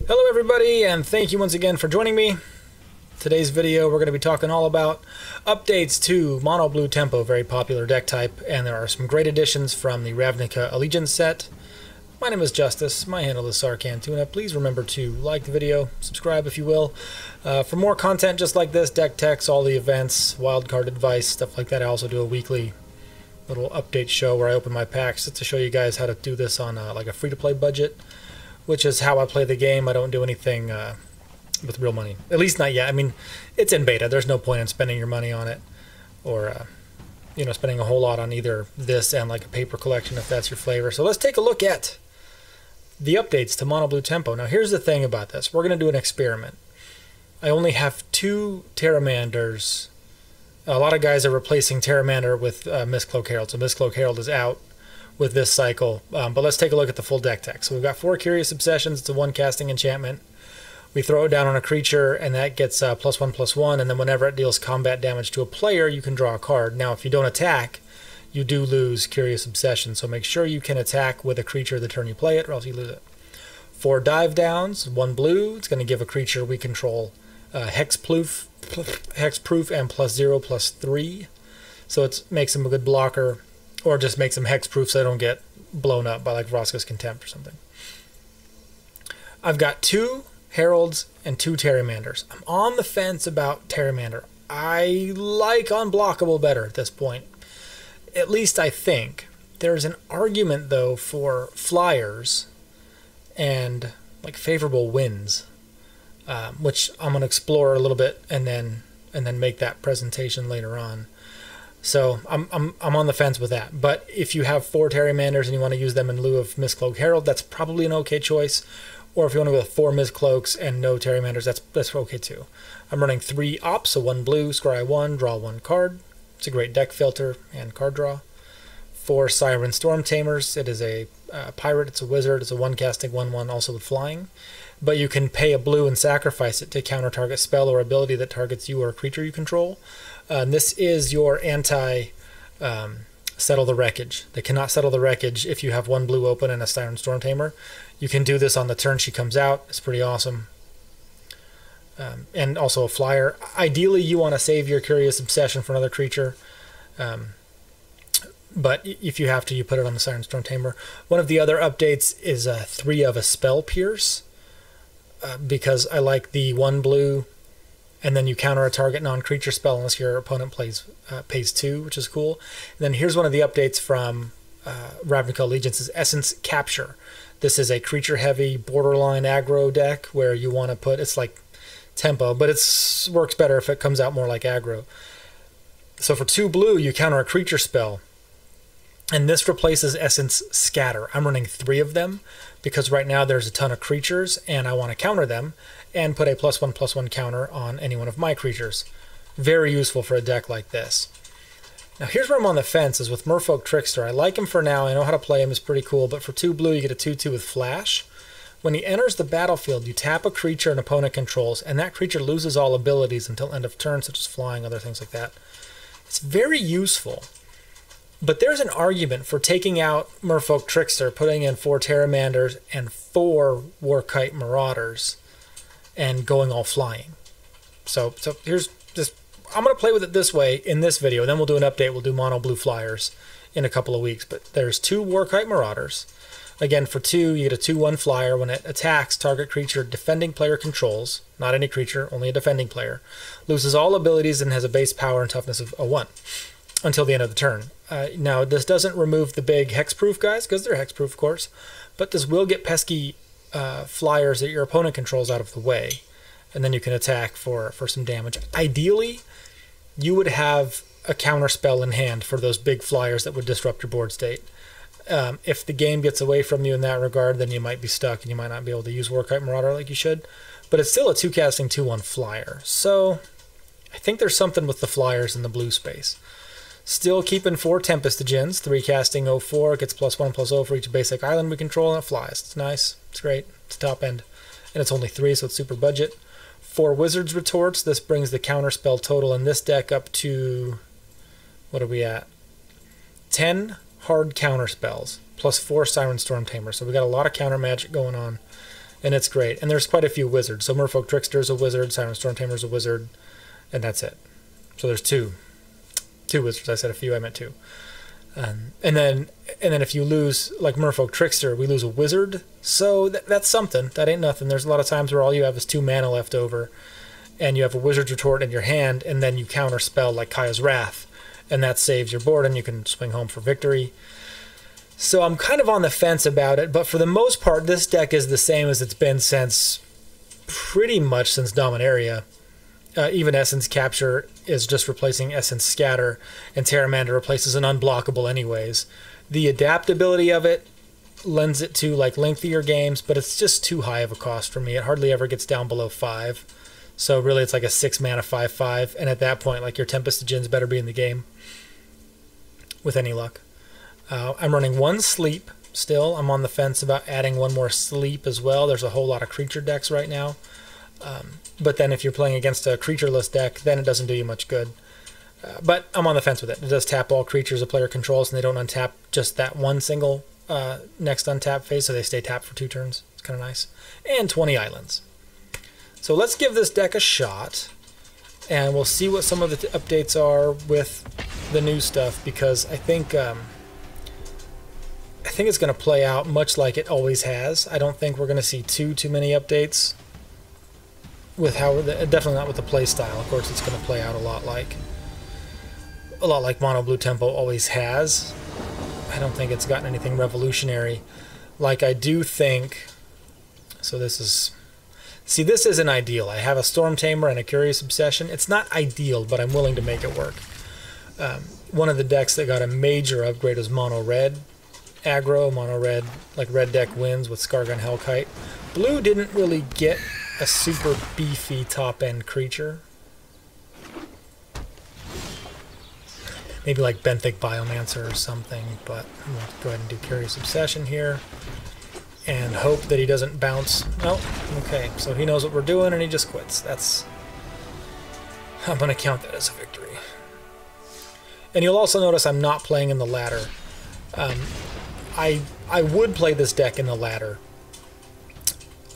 Hello everybody, and thank you once again for joining me. Today's video we're going to be talking all about updates to Mono Blue Tempo, very popular deck type, and there are some great additions from the Ravnica Allegiance set. My name is Justice, my handle is Sarkantuna. Please remember to like the video, subscribe if you will. For more content just like this, deck techs, all the events, wildcard advice, stuff like that. I also do a weekly little update show where I open my packs just to show you guys how to do this on like a free-to-play budget, which is how I play the game. I don't do anything with real money. At least not yet. I mean, it's in beta. There's no point in spending your money on it, or spending a whole lot on either this and like a paper collection if that's your flavor. So let's take a look at the updates to Mono Blue Tempo. Now here's the thing about this. We're going to do an experiment. I only have 2 Terramanders. A lot of guys are replacing Terramander with Mistcloak Herald. So Mistcloak Herald is out with this cycle, but let's take a look at the full deck tech. So we've got 4 Curious Obsessions. It's a 1 casting enchantment. We throw it down on a creature, and that gets +1/+1, and then whenever it deals combat damage to a player, you can draw a card. Now, if you don't attack, you do lose Curious Obsession, so make sure you can attack with a creature the turn you play it, or else you lose it. 4 Dive Downs, 1 blue. It's going to give a creature we control hexproof and +0/+3, so it makes him a good blocker, or just makes them hexproof so they don't get blown up by like Vraska's Contempt or something. I've got 2 Heralds and 2 Terramanders. I'm on the fence about Terramander. I like Unblockable better at this point. At least I think. There's an argument though for Flyers and like favorable wins, which I'm going to explore a little bit and then make that presentation later on. So I'm on the fence with that. But if you have 4 Terramanders and you want to use them in lieu of Mistcloak Herald, that's probably an okay choice. Or if you want to go with 4 Mistcloaks and no Terramanders, that's okay too. I'm running 3 Ops, so 1 blue, scry 1, draw 1 card. It's a great deck filter and card draw. 4 Siren Storm Tamers. It is a pirate, it's a wizard, it's a 1 casting 1/1, also with flying. But you can pay a blue and sacrifice it to counter target spell or ability that targets you or a creature you control. This is your anti settle the wreckage. They cannot settle the wreckage if you have 1 blue open and a Siren Storm Tamer. You can do this on the turn she comes out. It's pretty awesome. And also a flyer. Ideally, you want to save your Curious Obsession for another creature. But if you have to, you put it on the Siren Storm Tamer. One of the other updates is 3 of a Spell Pierce. Because I like the 1 blue, and then you counter a target non-creature spell unless your opponent pays 2, which is cool. And then here's one of the updates from Ravnica Allegiance's Essence Capture. This is a creature-heavy borderline aggro deck where you want to put, it's like tempo, but it works better if it comes out more like aggro. So for 2 blue, you counter a creature spell, and this replaces Essence Scatter. I'm running 3 of them because right now there's a ton of creatures and I want to counter them and put a +1/+1 counter on any one of my creatures. Very useful for a deck like this. Now here's where I'm on the fence, is with Merfolk Trickster. I like him for now. I know how to play him. He's pretty cool. But for 2 blue, you get a 2/2 with Flash. When he enters the battlefield, you tap a creature an opponent controls, and that creature loses all abilities until end of turn, such as flying, other things like that. It's very useful. But there's an argument for taking out Merfolk Trickster, putting in 4 Terramanders and 4 Warkite Marauders, and going all flying. So here's just, I'm going to play with it this way in this video, and then we'll do an update. We'll do Mono Blue Fliers in a couple of weeks. But there's 2 Warkite Marauders. Again, for 2, you get a 2/1 flyer. When it attacks, target creature defending player controls, not any creature, only a defending player, loses all abilities and has a base power and toughness of a 1 until the end of the turn. Now, this doesn't remove the big hexproof guys, because they're hexproof, of course, but this will get pesky flyers that your opponent controls out of the way, and then you can attack for some damage. Ideally, you would have a counter spell in hand for those big flyers that would disrupt your board state. If the game gets away from you in that regard, then you might be stuck and you might not be able to use Warkite Marauder like you should. But it's still a 2 casting 2/1 flyer. So I think there's something with the flyers in the blue space. Still keeping 4 Tempestogens, 3 casting 0/4, gets +1/+0 for each basic island we control, and it flies. It's nice, it's great, it's top end. And it's only 3, so it's super budget. 4 Wizard's Retorts, this brings the counter spell total in this deck up to, what are we at? 10 hard counter spells, plus 4 Siren Storm Tamers. So we got a lot of counter magic going on and it's great. And there's quite a few wizards. So Merfolk Trickster is a wizard, Siren Stormtamer is a wizard, and that's it. So there's two wizards. I said a few, I meant two. And then if you lose, like Merfolk Trickster, we lose a wizard. So that's something. That ain't nothing. There's a lot of times where all you have is 2 mana left over, and you have a Wizard's Retort in your hand, and then you counterspell like Kaya's Wrath, and that saves your board, and you can swing home for victory. So I'm kind of on the fence about it, but for the most part, this deck is the same as it's been since pretty much since Dominaria. Even Essence Capture is just replacing Essence Scatter, and Terramander replaces an unblockable anyways. The adaptability of it lends it to like lengthier games, but it's just too high of a cost for me. It hardly ever gets down below 5. So really it's like a 6 mana 5/5, and at that point like your Tempest of Djinns better be in the game with any luck. I'm running 1 sleep still. I'm on the fence about adding 1 more sleep as well. There's a whole lot of creature decks right now. But then if you're playing against a creatureless deck, then it doesn't do you much good. But I'm on the fence with it. It does tap all creatures a player controls, and they don't untap just that one single next untap phase, so they stay tapped for 2 turns. It's kind of nice. And 20 islands. So let's give this deck a shot, and we'll see what some of the updates are with the new stuff, because I think it's going to play out much like it always has. I don't think we're going to see too many updates with how, definitely not with the play style. Of course, it's going to play out a lot like Mono Blue Tempo always has. I don't think it's gotten anything revolutionary. Like I do think, so this is, see, this isn't ideal. I have a Storm Tamer and a Curious Obsession. It's not ideal, but I'm willing to make it work. One of the decks that got a major upgrade was Mono Red aggro. Mono Red, like red deck wins with Skargan Hellkite. Blue didn't really get a super beefy top-end creature. Maybe like Benthic Biomancer or something, but I'm going to go ahead and do Curious Obsession here and hope that he doesn't bounce. Oh, okay, so he knows what we're doing and he just quits. I'm going to count that as a victory. And you'll also notice I'm not playing in the ladder. I would play this deck in the ladder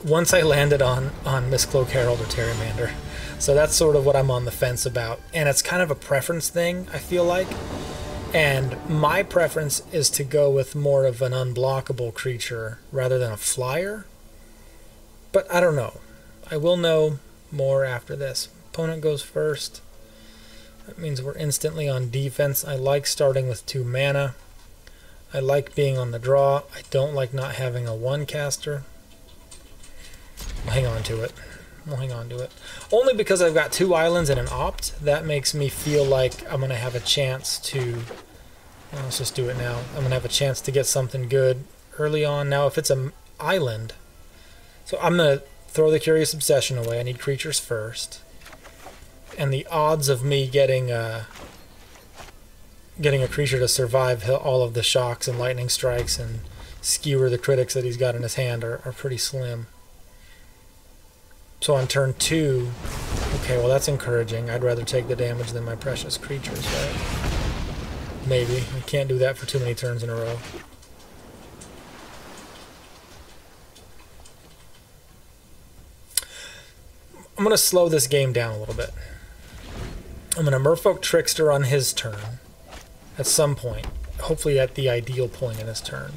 once I landed on Mistcloak Herald or Terramander. So that's sort of what I'm on the fence about. And it's kind of a preference thing, I feel like. And my preference is to go with more of an unblockable creature rather than a flyer. But I don't know. I will know more after this. Opponent goes first. That means we're instantly on defense. I like starting with 2 mana. I like being on the draw. I don't like not having a 1 caster. I'll hang on to it. We'll hang on to it. Only because I've got 2 islands and an opt. That makes me feel like I'm going to have a chance to... Well, let's just do it now. I'm going to have a chance to get something good early on. Now, if it's an island... So I'm going to throw the Curious Obsession away. I need creatures first. And the odds of me getting a creature to survive all of the shocks and lightning strikes and skewer the critics that he's got in his hand are pretty slim. So on turn 2, okay, well that's encouraging. I'd rather take the damage than my precious creatures, right? Maybe. I can't do that for too many turns in a row. I'm going to slow this game down a little bit. I'm going to Merfolk Trickster on his turn at some point. Hopefully at the ideal point in his turn.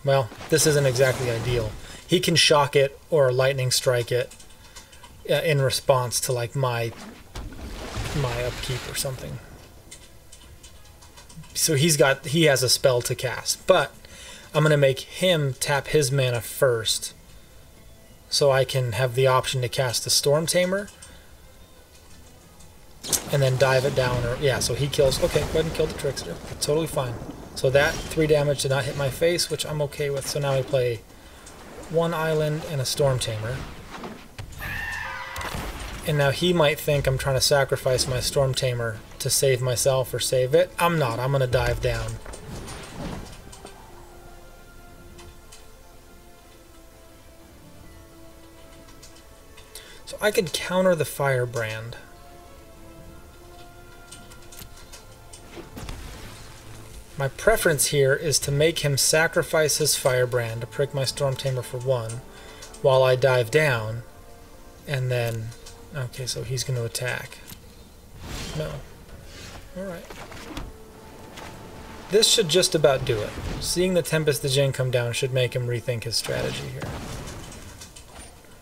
Well, this isn't exactly ideal. He can shock it or lightning strike it in response to like my upkeep or something. So he has a spell to cast, but I'm going to make him tap his mana first so I can have the option to cast the Storm Tamer and then dive it down. Or yeah, so he kills. Okay, go ahead and kill the Trickster. Totally fine. So that 3 damage did not hit my face, which I'm okay with. So now I play 1 island and a Storm Tamer. And now he might think I'm trying to sacrifice my Storm Tamer to save myself or save it. I'm not. I'm going to dive down. So I could counter the Firebrand. My preference here is to make him sacrifice his Firebrand to prick my Storm Tamer for 1 while I dive down, and then... Okay, so he's going to attack. No. Alright. This should just about do it. Seeing the Tempest the Djinn come down should make him rethink his strategy here.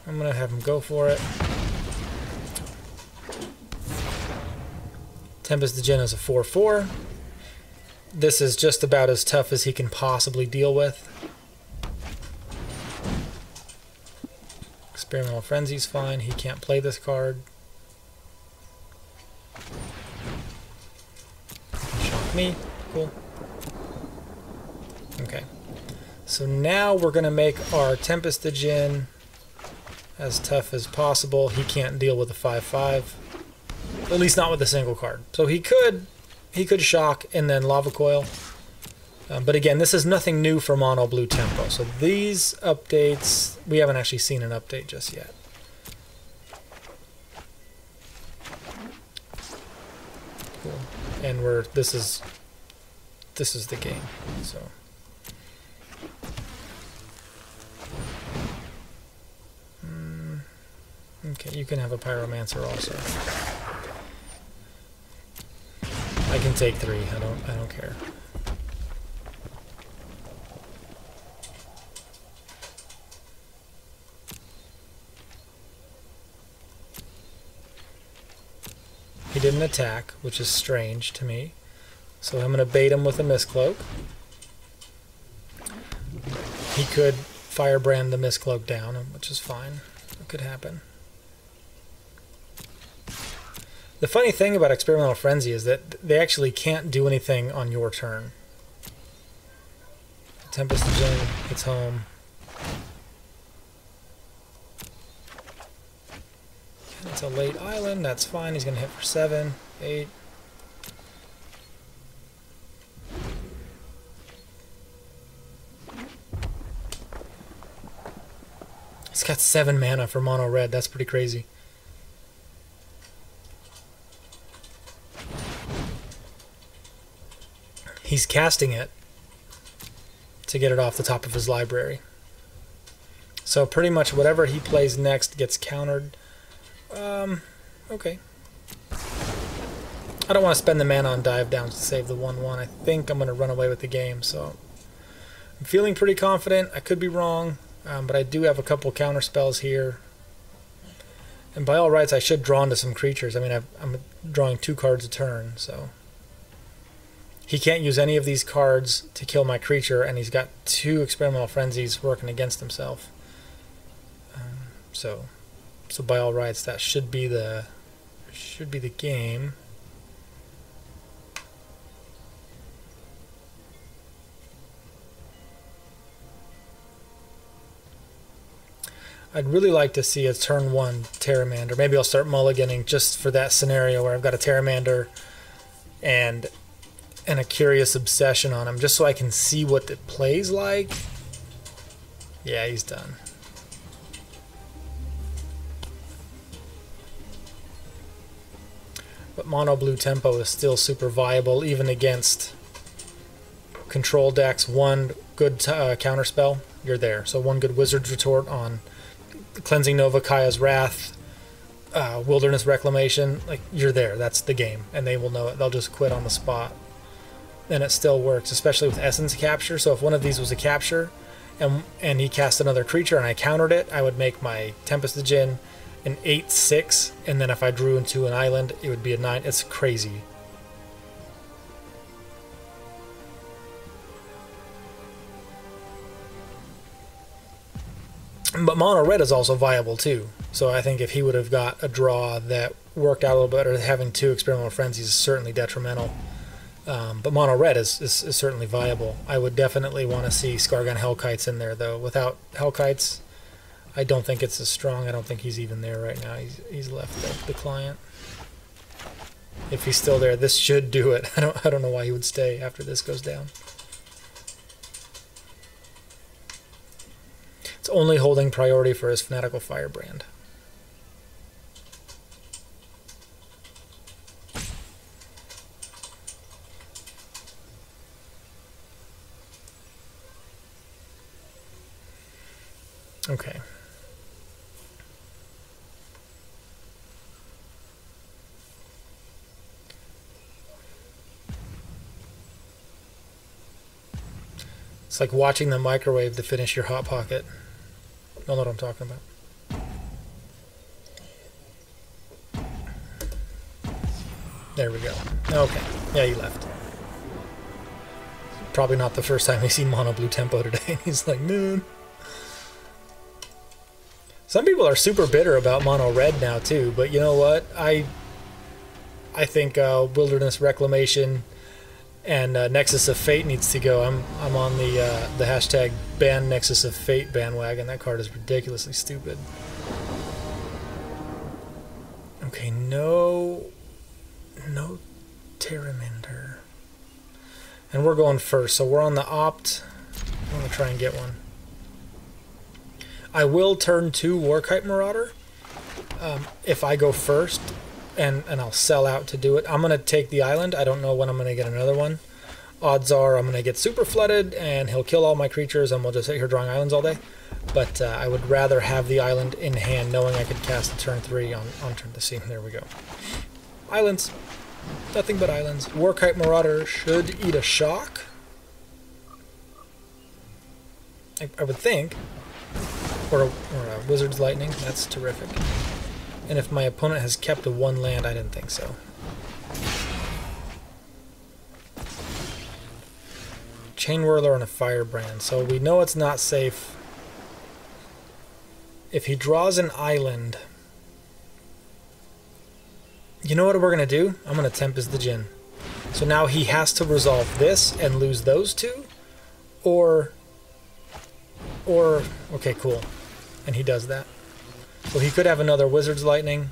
I'm going to have him go for it. Tempest the Djinn is a 4/4. This is just about as tough as he can possibly deal with. Experimental Frenzy's fine. He can't play this card. Shock me. Cool. Okay. So now we're going to make our Tempest the Djinn as tough as possible. He can't deal with a 5/5. At least not with a single card. So he could shock and then Lava Coil. But again, this is nothing new for Mono Blue Tempo. So these updates, we haven't actually seen an update just yet. Cool. And this is the game. So okay, you can have a Pyromancer also. I can take 3. I don't care. He didn't attack, which is strange to me. So I'm going to bait him with a Mistcloak. He could Firebrand the Mistcloak down, which is fine. It could happen. The funny thing about Experimental Frenzy is that they actually can't do anything on your turn. Tempest the Djinn gets home. It's a late island, that's fine. He's going to hit for 7, 8. He's got 7 mana for mono red, that's pretty crazy. He's casting it to get it off the top of his library. So pretty much whatever he plays next gets countered. Okay. I don't want to spend the mana on dive downs to save the 1/1. I think I'm going to run away with the game, so I'm feeling pretty confident. I could be wrong, but I do have a couple counter spells here. And by all rights, I should draw into some creatures. I mean, I'm drawing 2 cards a turn, so he can't use any of these cards to kill my creature, and he's got 2 Experimental Frenzies working against himself. So by all rights, that should be the game. I'd really like to see a turn 1 Terramander. Maybe I'll start mulliganing just for that scenario where I've got a Terramander and a Curious Obsession on him, just so I can see what it plays like. Yeah, he's done. But Mono Blue Tempo is still super viable, even against control decks. 1 good counterspell, you're there. So 1 good Wizard's Retort on Cleansing Nova, Kaya's Wrath, Wilderness Reclamation, like, you're there. That's the game, and they will know it. They'll just quit on the spot. And it still works, especially with Essence Capture. So if one of these was a capture, and he cast another creature and I countered it, I would make my Tempest the Djinn an 8/6, and then if I drew into an island, it would be a 9. It's crazy. But mono red is also viable too. So I think if he would have got a draw that worked out a little better, having 2 Experimental Frenzies is certainly detrimental. But mono red is certainly viable. I would definitely want to see Skargon Hellkites in there, though. Without Hellkites, I don't think it's as strong. I don't think he's even there right now. He's left the client. If he's still there, this should do it. I don't know why he would stay after this goes down. It's only holding priority for his Fanatical Firebrand. Okay. It's like watching the microwave to finish your Hot Pocket. You know what I'm talking about. There we go. Okay. Yeah, he left. Probably not the first time he's seen Mono Blue Tempo today. He's like, man. Some people are super bitter about Mono Red now too, but you know what? I think Wilderness Reclamation and Nexus of Fate needs to go. I'm on the hashtag ban Nexus of Fate bandwagon. That card is ridiculously stupid. Okay, no Terramander. And we're going first, so we're on the opt. I'm going to try and get one. I will turn 2 Warkite Marauder if I go first, and I'll sell out to do it. I'm going to take the island. I don't know when I'm going to get another one. Odds are I'm going to get super flooded, and he'll kill all my creatures, and we'll just sit here drawing islands all day. But I would rather have the island in hand, knowing I could cast a turn 3 on turn to see. There we go. Islands. Nothing but islands. Warkite Marauder should eat a shock. I would think. Or a Wizard's Lightning. That's terrific. And if my opponent has kept a 1 land, I didn't think so. Chain Whirler and a Firebrand. So we know it's not safe. If he draws an island... You know what we're going to do? I'm going to Tempest the Djinn. So now he has to resolve this and lose those 2? Or... Okay, cool. And he does that. So he could have another Wizard's Lightning.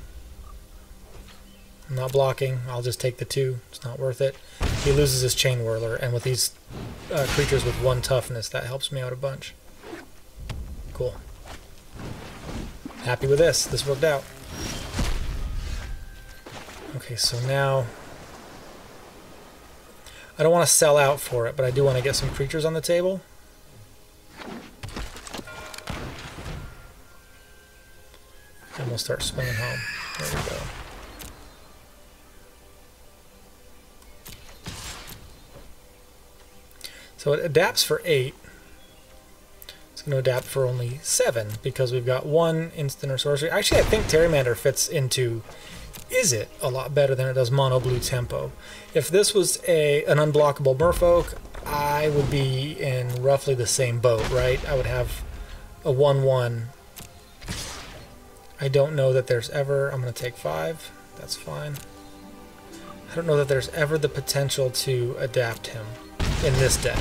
I'm not blocking. I'll just take the 2. It's not worth it. He loses his Chain Whirler, and with these creatures with 1 toughness, that helps me out a bunch. Cool. Happy with this. This worked out. Okay, so now... I don't want to sell out for it, but I do want to get some creatures on the table. And we'll start swinging home. There we go. So it adapts for 8. It's going to adapt for only 7 because we've got 1 instant or sorcery. Actually, I think Terramander fits into Izzet a lot better than it does Mono Blue Tempo. If this was an unblockable Merfolk, I would be in roughly the same boat, right? I would have a 1/1. I don't know that there's ever... I'm going to take 5. That's fine. I don't know that there's ever the potential to adapt him in this deck.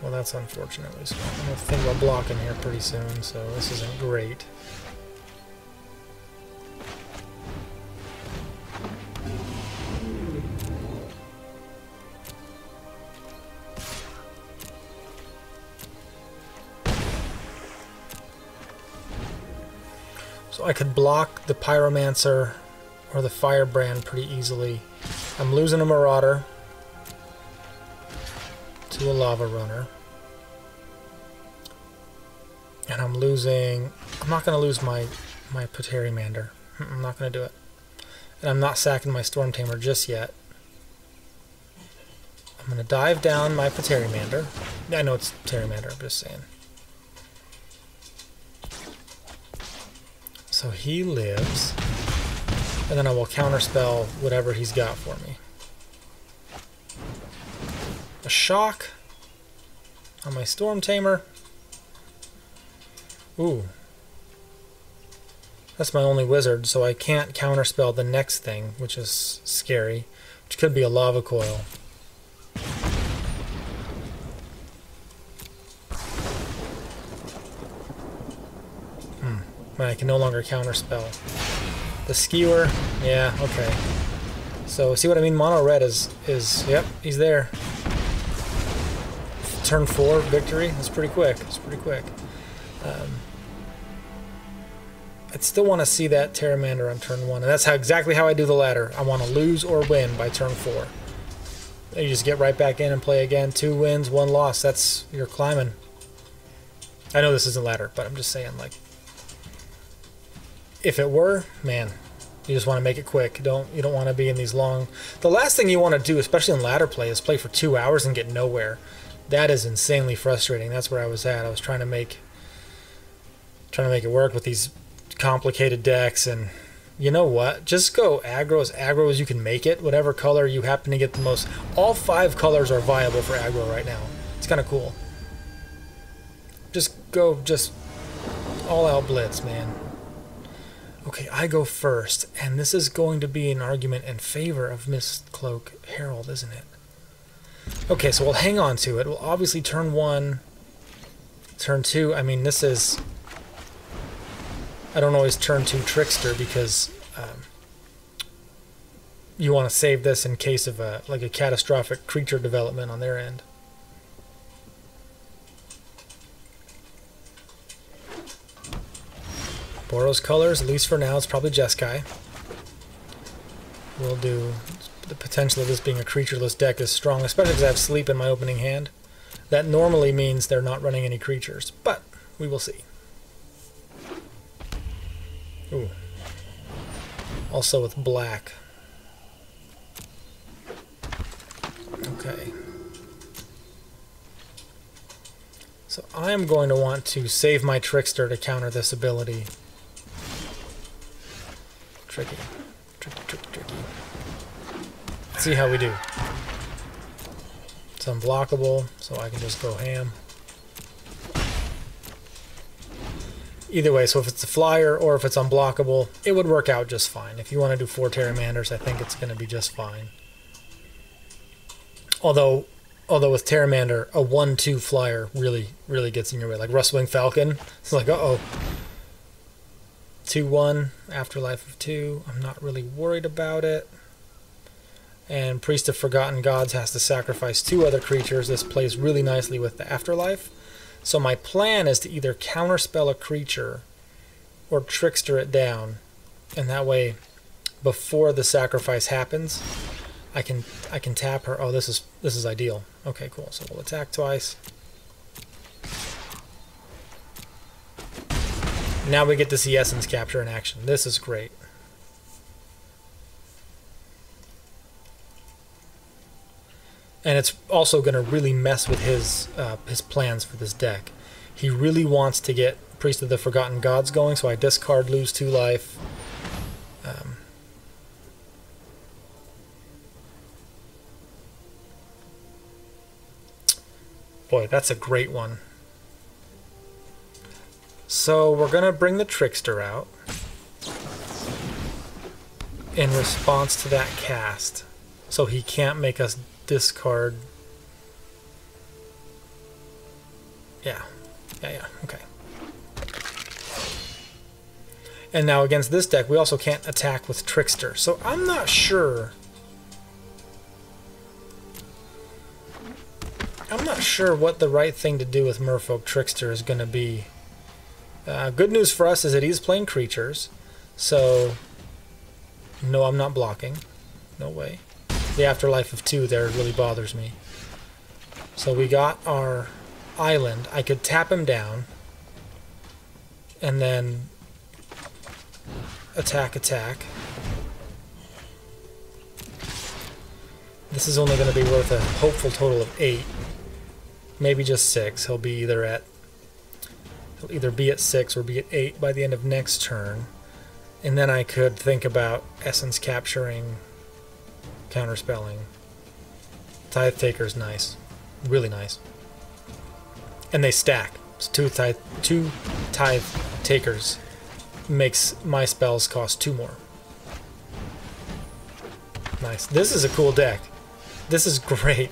Well, that's unfortunately small. I'm going to think about blocking here pretty soon, so this isn't great. So I could block the Pyromancer or the Firebrand pretty easily. I'm losing a Marauder to a Lava Runner. And I'm losing... I'm not going to lose my Terramander. I'm not going to do it. And I'm not sacking my Storm Tamer just yet. I'm going to dive down my Terramander. I know it's Terramander, I'm just saying. So he lives, and then I will counterspell whatever he's got for me. A shock on my Storm Tamer. Ooh. That's my only wizard, so I can't counterspell the next thing, which is scary, which could be a Lava Coil. I can no longer counterspell. The Skewer, yeah, okay. So, see what I mean? Mono Red is yep, he's there. Turn 4, victory. That's pretty quick. It's pretty quick. I'd still want to see that Pteramander on turn 1, and that's exactly how I do the ladder. I want to lose or win by turn 4. You just get right back in and play again. 2 wins, 1 loss. That's, you're climbing. I know this isn't ladder, but I'm just saying, like, if it were, man, you just want to make it quick. You don't want to be in these long... The last thing you want to do, especially in ladder play, is play for 2 hours and get nowhere. That is insanely frustrating. That's where I was at. I was trying to make it work with these complicated decks, and you know what? Just go aggro as you can make it. Whatever color you happen to get the most. All 5 colors are viable for aggro right now. It's kind of cool. Just go, all out blitz, man. Okay, I go first, and this is going to be an argument in favor of Mistcloak Herald, isn't it? Okay, so we'll hang on to it. We'll obviously turn 1, turn 2. I mean, this is... I don't always turn 2 Trickster because you want to save this in case of a catastrophic creature development on their end. Boros colors, at least for now, it's probably Jeskai. We'll do... The potential of this being a creatureless deck is strong, especially because I have Sleep in my opening hand. That normally means they're not running any creatures, but we will see. Ooh. Also with black. Okay. So I am going to want to save my Trickster to counter this ability. Tricky. Tricky. Let's see how we do. It's unblockable, so I can just go ham. Either way, so if it's a flyer or if it's unblockable, it would work out just fine. If you want to do 4 Pteramanders, I think it's going to be just fine. Although with Pteramander, a 1/2 flyer really gets in your way. Like Rustwing Falcon, it's like, uh-oh. 2/1, Afterlife of 2. I'm not really worried about it. And Priest of Forgotten Gods has to sacrifice 2 other creatures. This plays really nicely with the Afterlife. So my plan is to either counterspell a creature or Trickster it down, and that way, before the sacrifice happens, I can tap her. Oh, this is ideal. Okay, cool. So we'll attack twice. Now we get to see Essence Capture in action. This is great. And it's also going to really mess with his plans for this deck. He really wants to get Priest of the Forgotten Gods going, so I discard, lose 2 life. Boy, that's a great one. So we're going to bring the Trickster out in response to that cast, so he can't make us discard. Yeah, okay. And now against this deck, we also can't attack with Trickster, so I'm not sure. I'm not sure what the right thing to do with Merfolk Trickster is going to be. Good news for us is that he's playing creatures, so no, I'm not blocking. No way. The Afterlife of 2 there really bothers me. So we got our island. I could tap him down and then attack. This is only going to be worth a hopeful total of 8. Maybe just 6. He'll either be at 6 or be at 8 by the end of next turn. And then I could think about Essence Capturing, counterspelling. Tithe Taker's nice. Really nice. And they stack. So 2 Tithe Takers makes my spells cost 2 more. Nice. This is a cool deck. This is great.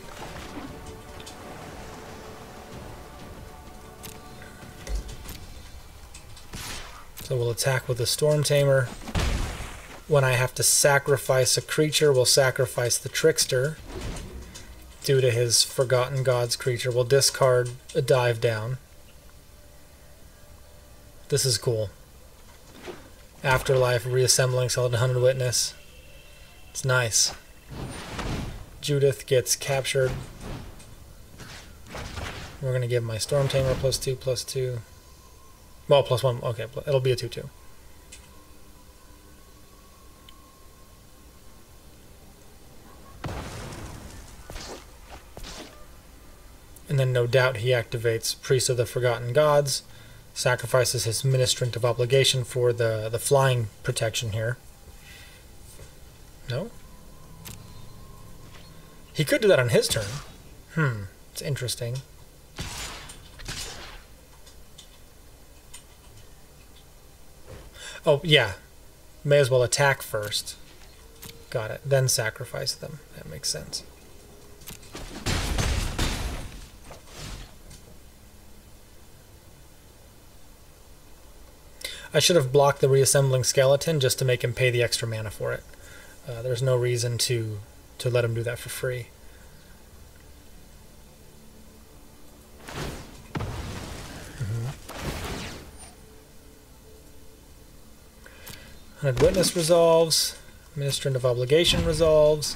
So we'll attack with the Storm Tamer. When I have to sacrifice a creature, we'll sacrifice the Trickster. Due to his Forgotten Gods creature, we'll discard a Dive Down. This is cool. Afterlife, reassembling, Skeleton Hunter Witness. It's nice. Judith gets captured. We're going to give my Storm Tamer +2/+2. Well, +1. Okay, it'll be a 2/2. And then no doubt he activates Priest of the Forgotten Gods, sacrifices his Ministrant of Obligation for the flying protection here. No? He could do that on his turn. It's interesting. Oh, yeah. May as well attack first. Got it. Then sacrifice them. That makes sense. I should have blocked the reassembling skeleton just to make him pay the extra mana for it. There's no reason to let him do that for free. Hunted Witness resolves. Ministrant of Obligation resolves.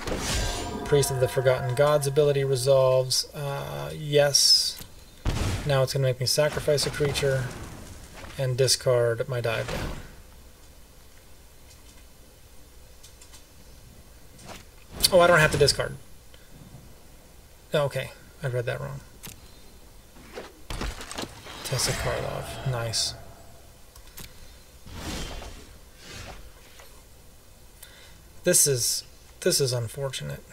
Priest of the Forgotten Gods ability resolves. Yes. Now it's going to make me sacrifice a creature and discard my dive down. Oh, I don't have to discard. Oh, okay, I read that wrong. Tessa Karlov, nice. This is unfortunate.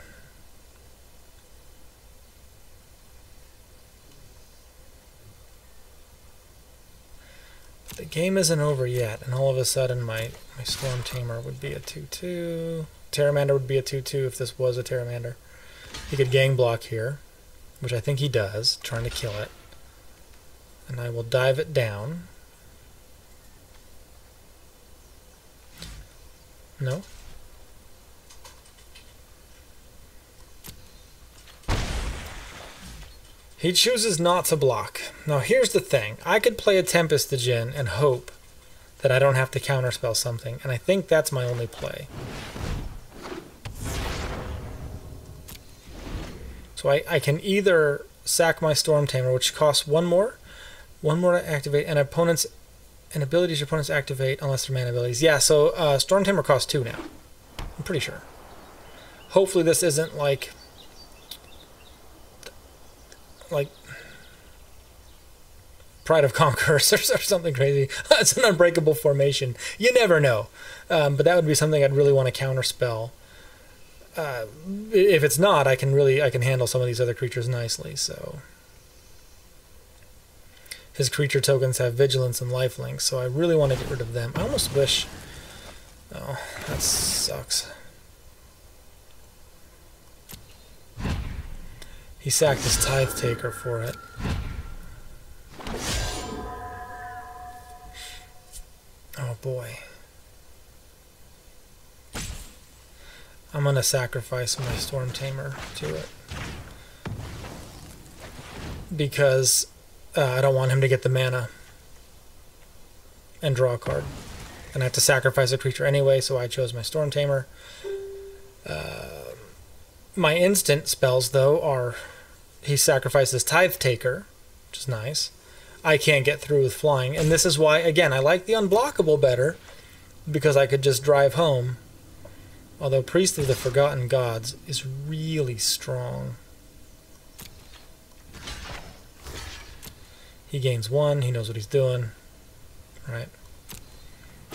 The game isn't over yet, and all of a sudden my Storm Tamer would be a 2/2. Pteramander would be a 2/2 if this was a Pteramander. He could gang block here, which I think he does, trying to kill it. And I will dive it down. No? He chooses not to block. Now here's the thing. I could play a Tempest to Djinn and hope that I don't have to counterspell something, and I think that's my only play. So I can either sack my Storm Tamer, which costs one more to activate, and abilities your opponents activate unless they're mana abilities. Yeah, so Storm Tamer costs 2 now. I'm pretty sure. Hopefully this isn't like Pride of Conquerors or something crazy. It's an unbreakable formation. You never know. But that would be something I'd really want to counterspell. If it's not, I can handle some of these other creatures nicely. So his creature tokens have vigilance and lifelink, so I really want to get rid of them. I almost wish. Oh, that sucks. He sacked his Tithe Taker for it. Oh boy. I'm going to sacrifice my Storm Tamer to it. Because I don't want him to get the mana and draw a card. And I have to sacrifice a creature anyway, so I chose my Storm Tamer. My instant spells, though, are... He sacrifices Tithe Taker, which is nice. I can't get through with flying, and this is why, again, I like the unblockable better, because I could just drive home. Although Priest of the Forgotten Gods is really strong. He gains 1, he knows what he's doing. Right.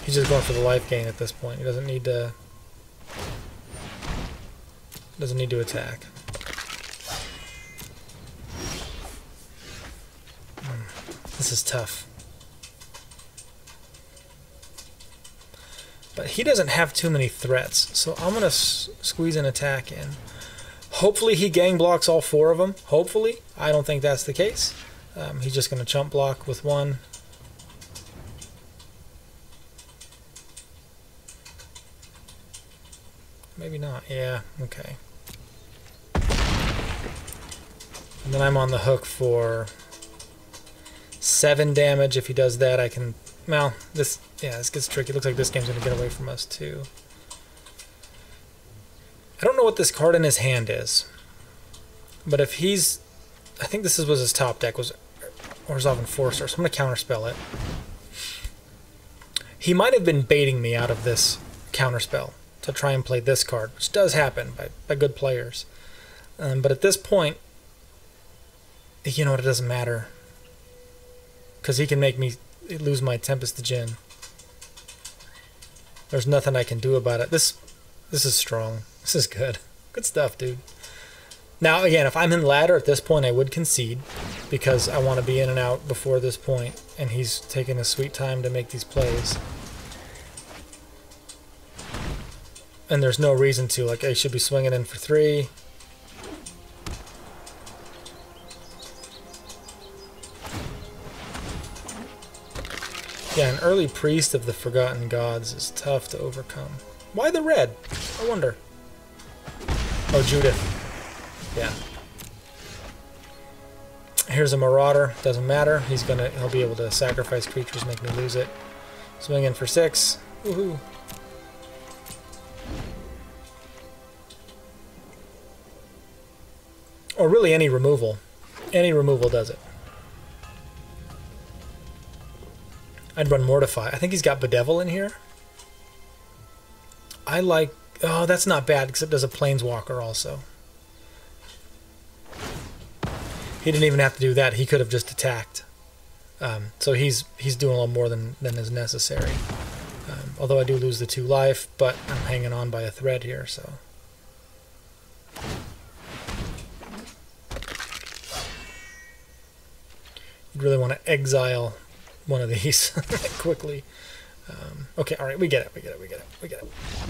He's just going for the life gain at this point. He doesn't need to attack. This is tough. But he doesn't have too many threats, so I'm going to squeeze an attack in. Hopefully he gang blocks all 4 of them. Hopefully. I don't think that's the case. He's just going to chump block with 1. Maybe not. Yeah, okay. And then I'm on the hook for 7 damage. If he does that, I can... Well, Yeah, this gets tricky. It looks like this game's going to get away from us, too. I don't know what this card in his hand is. But if he's... I think this was his top deck, was Orzhov Enforcer, so I'm going to counterspell it. He might have been baiting me out of this counterspell to try and play this card, which does happen by good players. But at this point, you know what, it doesn't matter. Because he can make me lose my Tempest to Djinn. There's nothing I can do about it. This is strong. This is good. Good stuff, dude. Now, again, if I'm in ladder at this point, I would concede, because I want to be in and out before this point, and he's taking his sweet time to make these plays. And there's no reason to. Like, I should be swinging in for 3. Yeah, an early Priest of the Forgotten Gods is tough to overcome. Why the red? I wonder. Oh, Judith. Yeah. Here's a Marauder. Doesn't matter. He'll be able to sacrifice creatures, make me lose it. Swing in for 6. Woohoo. Or really any removal. Any removal does it. I'd run Mortify. I think he's got Bedevil in here. I like... Oh, that's not bad, except there's a Planeswalker also. He didn't even have to do that. He could have just attacked. So he's doing a little more than is necessary. Although I do lose the 2 life, but I'm hanging on by a thread here, so... You'd really want to exile one of these quickly. Okay, alright, we get it.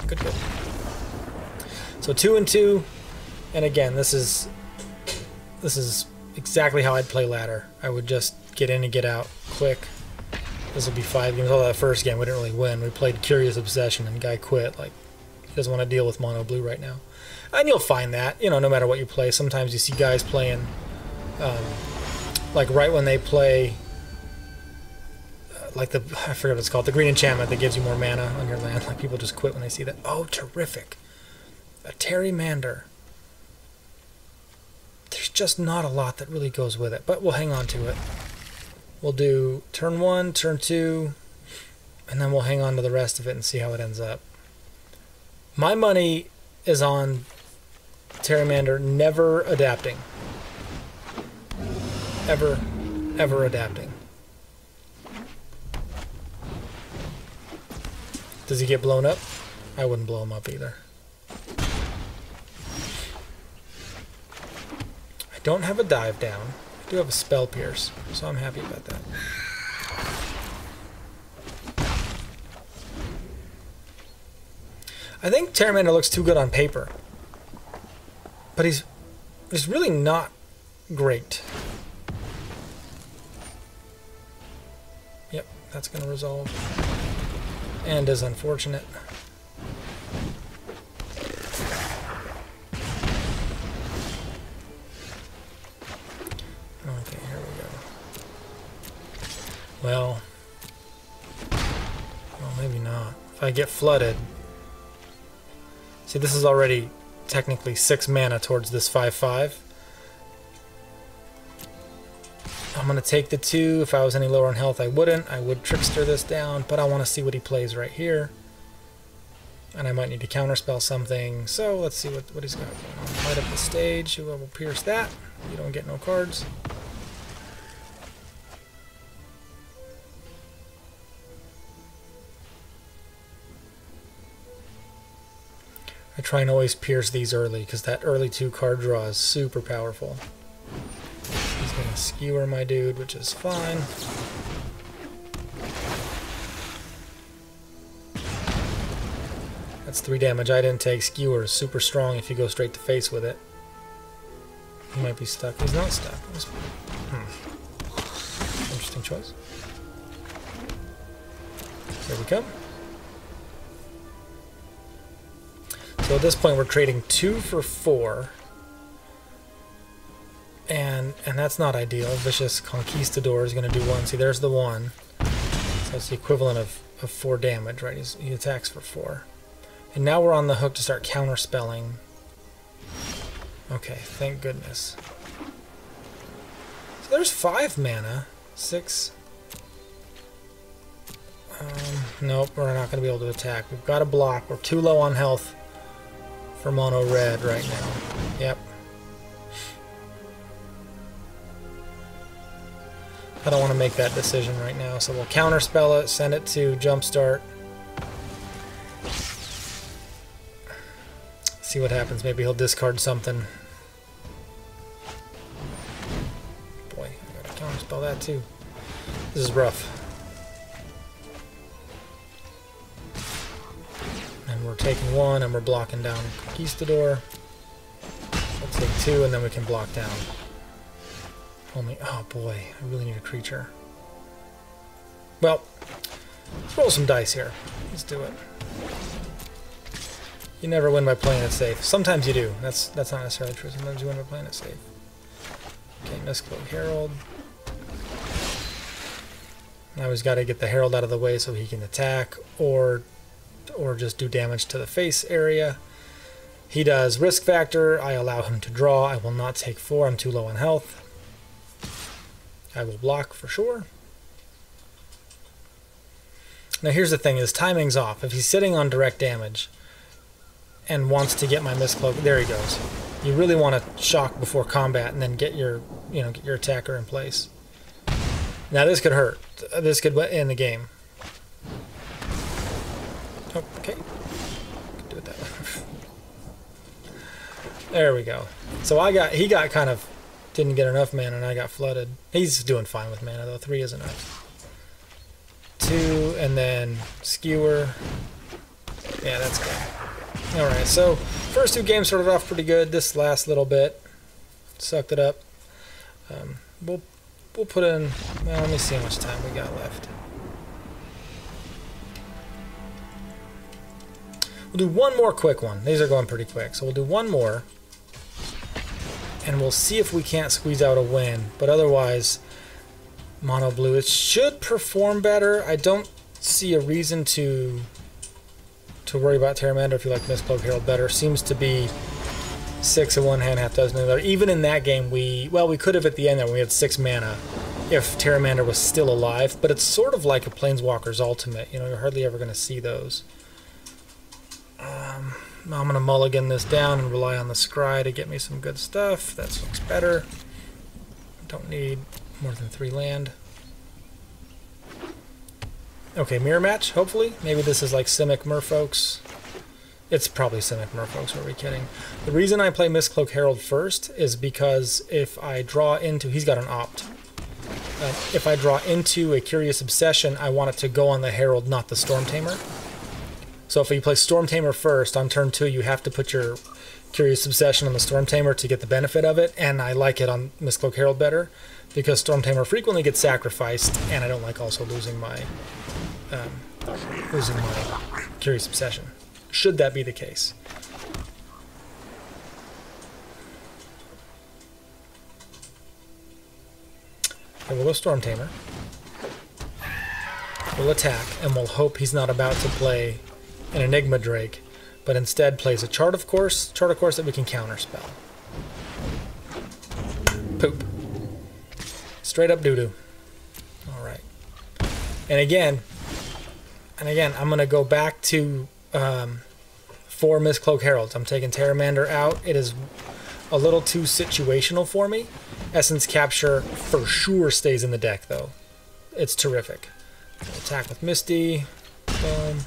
Good. So 2 and 2, and again, this is exactly how I'd play ladder. I would just get in and get out quick. This will be 5 games. Although that first game we didn't really win. We played Curious Obsession and the guy quit. Like, he doesn't want to deal with Mono Blue right now. And you'll find that, no matter what you play. Sometimes you see guys playing, like right when they play, like I forget what it's called, the green enchantment that gives you more mana on your land. Like, people just quit when they see that. Oh, terrific. A Terrimander. There's just not a lot that really goes with it, but we'll hang on to it. We'll do turn 1, turn 2, and then we'll hang on to the rest of it and see how it ends up. My money is on Terrimander never adapting. Ever adapting. Does he get blown up? I wouldn't blow him up either. I don't have a dive down. I do have a spell pierce, so I'm happy about that. I think Terrimander looks too good on paper, but he's really not great. Yep, that's going to resolve. And is unfortunate. Okay, here we go. Well, maybe not. If I get flooded... See, this is already technically 6 mana towards this 5/5. I'm going to take the 2. If I was any lower on health, I wouldn't. I would Trickster this down, but I want to see what he plays right here. And I might need to counterspell something. So let's see what he's got going on. Light up the stage. Whoever will pierce that. You don't get no cards. I try and always pierce these early, because that early 2 card draw is super powerful. He's going to skewer my dude, which is fine. That's 3 damage I didn't take. Skewer is super strong if you go straight to face with it. He might be stuck. He's not stuck. Interesting choice. There we come. So at this point we're trading 2 for 4. And that's not ideal. Vicious Conquistador is going to do 1. See, there's the 1. So it's the equivalent of 4 damage, right? He attacks for 4. And now we're on the hook to start counterspelling. Okay, thank goodness. So there's 5 mana. 6. Nope, we're not going to be able to attack. We've got to block. We're too low on health for mono red right now. Yep. I don't want to make that decision right now, so we'll counterspell it, send it to jumpstart. See what happens. Maybe he'll discard something. Boy, I gotta counterspell that too. This is rough. And we're taking 1 and we're blocking down Conquistador. We'll take 2 and then we can block down. Only, oh boy, I really need a creature. Well, let's roll some dice here. Let's do it. You never win by playing it safe. Sometimes you do. That's not necessarily true. Sometimes you win by playing it safe. Okay, Miscloak Herald. Now he's got to get the Herald out of the way so he can attack, or just do damage to the face area. He does risk factor. I allow him to draw. I will not take 4. I'm too low on health. I will block for sure. Now here's the thing, his timing's off. If he's sitting on direct damage and wants to get my Miscloak, there he goes. You really want to shock before combat and then get your, get your attacker in place. Now this could hurt. This could end the game. Oh, okay. Do it that way. There we go. So he got kind of, didn't get enough mana and I got flooded. He's doing fine with mana though. 3 is enough. 2 and then Skewer. Yeah, that's good. Alright, so first 2 games started off pretty good. This last little bit sucked it up. We'll put in, well, let me see how much time we got left. We'll do one more quick one. These are going pretty quick, so we'll do one more. And we'll see if we can't squeeze out a win. But otherwise, Mono Blue, it should perform better. I don't see a reason to worry about Terramander if you like Miscloak Herald better. Seems to be 6 in one hand, half dozen in the other. Even in that game, we could have at the end there when we had 6 mana if Terramander was still alive. But it's sort of like a Planeswalker's Ultimate. You're hardly ever going to see those. I'm going to mulligan this down and rely on the Scry to get me some good stuff. That looks better. Don't need more than 3 land. Okay, mirror match, hopefully. Maybe this is like Simic Merfolks. It's probably Simic Merfolks, are we kidding? The reason I play Miscloak Herald first is because if I draw into... He's got an opt. If I draw into a Curious Obsession, I want it to go on the Herald, not the Storm Tamer. So if you play Storm Tamer first, on turn 2 you have to put your Curious Obsession on the Storm Tamer to get the benefit of it, and I like it on Miscloak Herald better, because Storm Tamer frequently gets sacrificed, and I don't like also losing my Curious Obsession, should that be the case. Okay, we'll go Storm Tamer. We'll attack, and we'll hope he's not about to play an Enigma Drake, but instead plays a Chart of Course that we can counterspell. Poop. Straight up doo-doo. Alright. And again, I'm going to go back to 4 Miscloak Heralds. I'm taking Terramander out. It is a little too situational for me. Essence Capture for sure stays in the deck, though. It's terrific. Attack with Misty. Boom.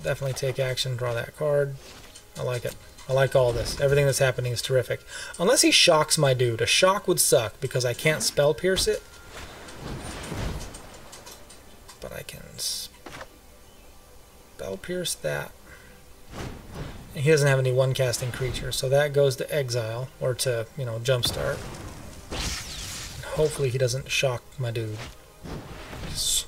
Definitely take action, draw that card. I like it. I like all this. Everything that's happening is terrific. Unless he shocks my dude. A shock would suck because I can't spell pierce it. But I can spell pierce that. And he doesn't have any one casting creatures, so that goes to exile, or to, jumpstart. And hopefully he doesn't shock my dude. It's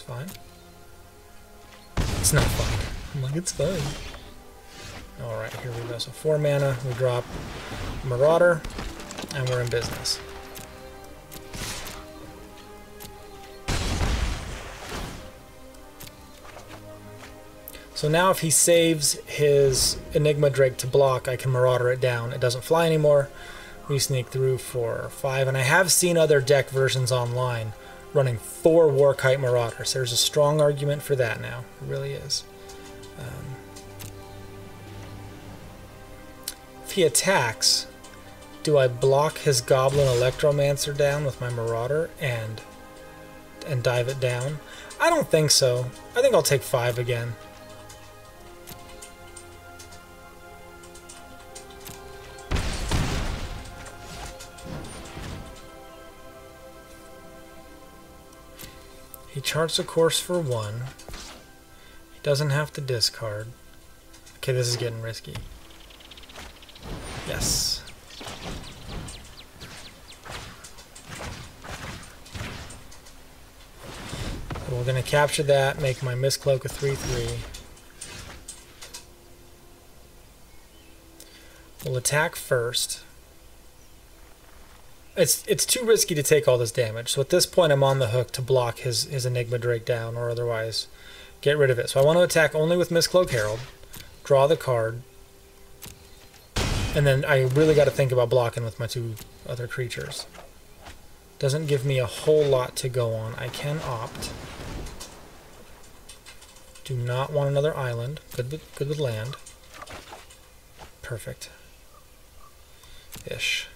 fine. It's not fine. I'm like, it's fine. Alright. Alright, here we go. So 4 mana, we drop Marauder, and we're in business. So now if he saves his Enigma Drake to block, I can Marauder it down. It doesn't fly anymore. We sneak through for 5. And I have seen other deck versions online running 4 Warkite Marauders. There's a strong argument for that now. It really is. If he attacks, do I block his Goblin Electromancer down with my Marauder and dive it down? I don't think so. I think I'll take 5 again. He charts a course for 1. He doesn't have to discard. Okay, this is getting risky. Yes. So we're going to capture that, make my Mistcloak a 3/3. We'll attack first. It's too risky to take all this damage, so at this point I'm on the hook to block his Enigma Drake down, or otherwise get rid of it. So I want to attack only with Mistcloak Herald, draw the card, and then I really got to think about blocking with my 2 other creatures. Doesn't give me a whole lot to go on. I can opt. Do not want another island. Good with land. Perfect. Ish.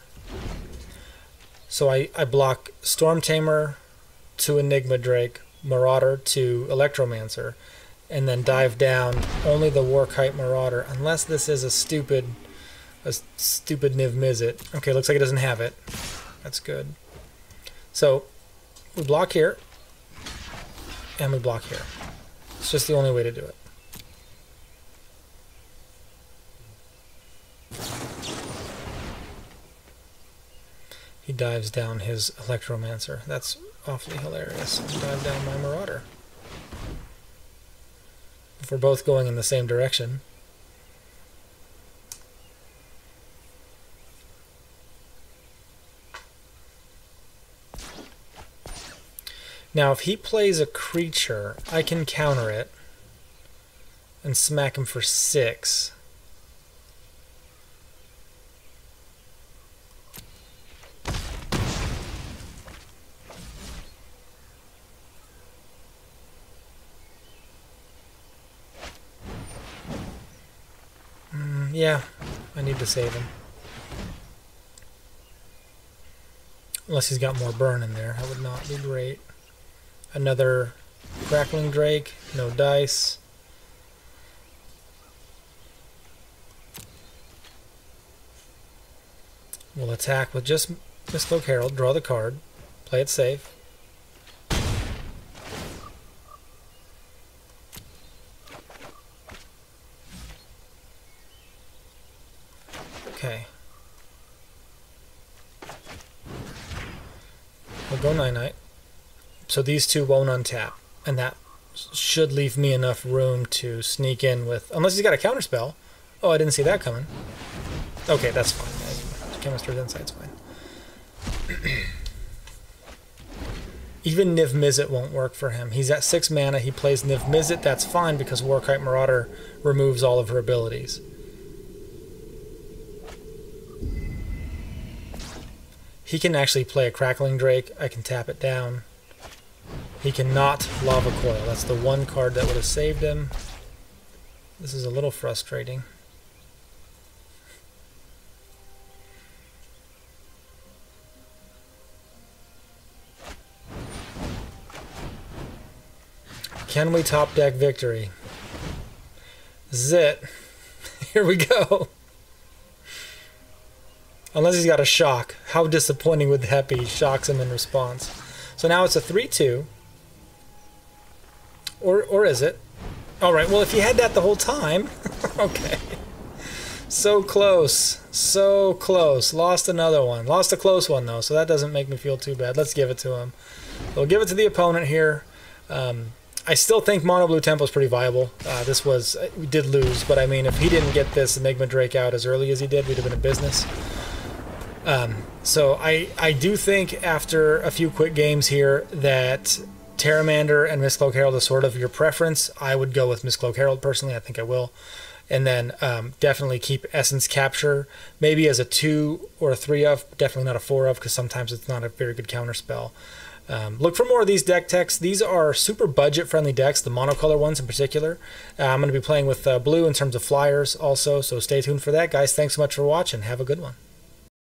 So I block Storm Tamer to Enigma Drake, Marauder to Electromancer, and then dive down only the Warkite Marauder, unless this is a stupid Niv Mizzet. Okay, looks like it doesn't have it. That's good. So we block here, and we block here. It's just the only way to do it. He dives down his Electromancer. That's awfully hilarious. Dive down my Marauder. If we're both going in the same direction. Now if he plays a creature, I can counter it and smack him for 6. Yeah, I need to save him. Unless he's got more burn in there, that would not be great. Another Crackling Drake, no dice. We'll attack with just Mistcloak Herald, draw the card, play it safe. Okay. We'll go Night-Night. So these 2 won't untap, and that should leave me enough room to sneak in with... Unless he's got a counterspell. Oh, I didn't see that coming. Okay, that's fine. Chemistry's Insight's fine. Even Niv Mizzet won't work for him. He's at 6 mana, he plays Niv Mizzet, that's fine because Warkite Marauder removes all of her abilities. He can actually play a Crackling Drake. I can tap it down. He cannot Lava Coil. That's the one card that would have saved him. This is a little frustrating. Can we top deck victory? This is it. Here we go. Unless he's got a shock. How disappointing would that be? He shocks him in response. So now it's a 3/2. Or is it? Alright, well if he had that the whole time. Okay. So close. So close. Lost another one. Lost a close one though, so that doesn't make me feel too bad. Let's give it to him. We'll give it to the opponent here. I still think Mono Blue Tempo is pretty viable. We did lose, but I mean, if he didn't get this Enigma Drake out as early as he did, we'd have been in business. So I do think after a few quick games here that Pteramander and Mistcloak Herald is sort of your preference. I would go with Mistcloak Herald personally. I think I will. And then definitely keep Essence Capture, maybe as a 2 or a 3 of, definitely not a 4 of, because sometimes it's not a very good counter spell. Look for more of these deck techs. These are super budget-friendly decks, the monocolor ones in particular. I'm going to be playing with blue in terms of flyers also, so stay tuned for that. Guys, thanks so much for watching. Have a good one.